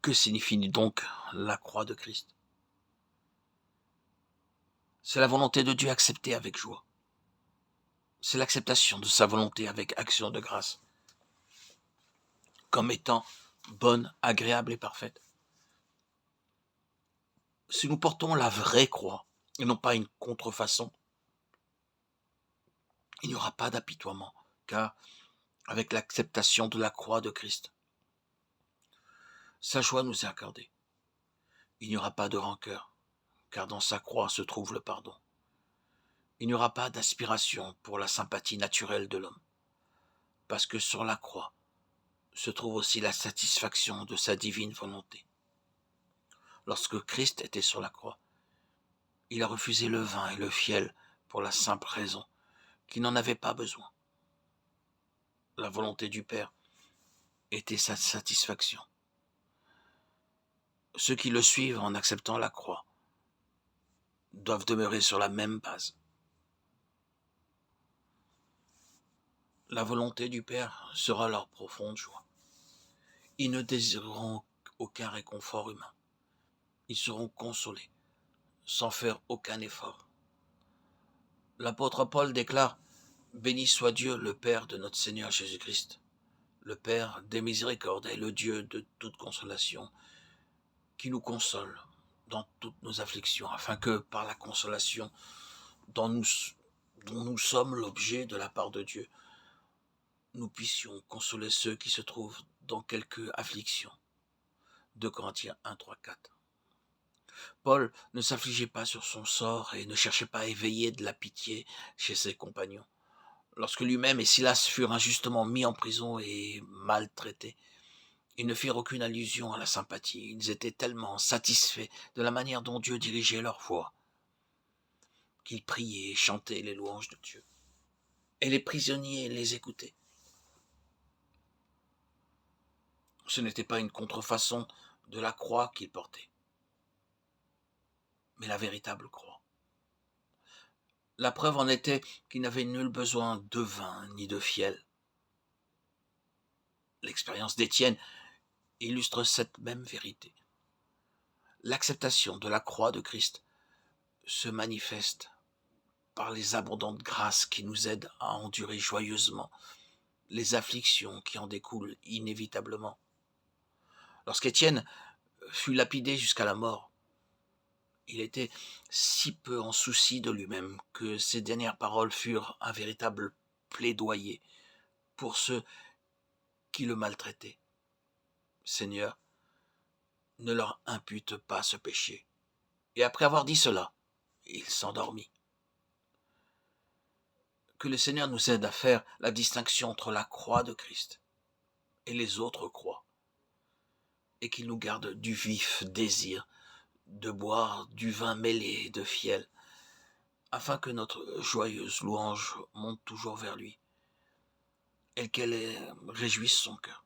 Que signifie donc la croix de Christ? C'est la volonté de Dieu acceptée avec joie. C'est l'acceptation de sa volonté avec action de grâce, comme étant bonne, agréable et parfaite. Si nous portons la vraie croix, et non pas une contrefaçon, il n'y aura pas d'apitoiement, car avec l'acceptation de la croix de Christ, sa joie nous est accordée. Il n'y aura pas de rancœur, car dans sa croix se trouve le pardon. Il n'y aura pas d'aspiration pour la sympathie naturelle de l'homme, parce que sur la croix se trouve aussi la satisfaction de sa divine volonté. Lorsque Christ était sur la croix, il a refusé le vin et le fiel pour la simple raison qu'il n'en avait pas besoin. La volonté du Père était sa satisfaction. Ceux qui le suivent en acceptant la croix doivent demeurer sur la même base. La volonté du Père sera leur profonde joie. Ils ne désireront aucun réconfort humain. Ils seront consolés, sans faire aucun effort. L'apôtre Paul déclare « Béni soit Dieu, le Père de notre Seigneur Jésus-Christ, le Père des miséricordes et le Dieu de toute consolation, qui nous console dans toutes nos afflictions, afin que, par la consolation dont nous sommes l'objet de la part de Dieu, nous puissions consoler ceux qui se trouvent dans quelque affliction. » 2 Corinthiens 1, 3, 4. Paul ne s'affligeait pas sur son sort et ne cherchait pas à éveiller de la pitié chez ses compagnons. Lorsque lui-même et Silas furent injustement mis en prison et maltraités, ils ne firent aucune allusion à la sympathie. Ils étaient tellement satisfaits de la manière dont Dieu dirigeait leur voix qu'ils priaient et chantaient les louanges de Dieu. Et les prisonniers les écoutaient. Ce n'était pas une contrefaçon de la croix qu'ils portaient, mais la véritable croix. La preuve en était qu'ils n'avaient nul besoin de vin ni de fiel. L'expérience d'Étienne illustre cette même vérité. L'acceptation de la croix de Christ se manifeste par les abondantes grâces qui nous aident à endurer joyeusement les afflictions qui en découlent inévitablement. Lorsqu'Étienne fut lapidé jusqu'à la mort, il était si peu en souci de lui-même que ses dernières paroles furent un véritable plaidoyer pour ceux qui le maltraitaient. Seigneur, ne leur impute pas ce péché. Et après avoir dit cela, il s'endormit. Que le Seigneur nous aide à faire la distinction entre la croix de Christ et les autres croix, et qu'il nous garde du vif désir de boire du vin mêlé de fiel, afin que notre joyeuse louange monte toujours vers lui, et qu'elle réjouisse son cœur.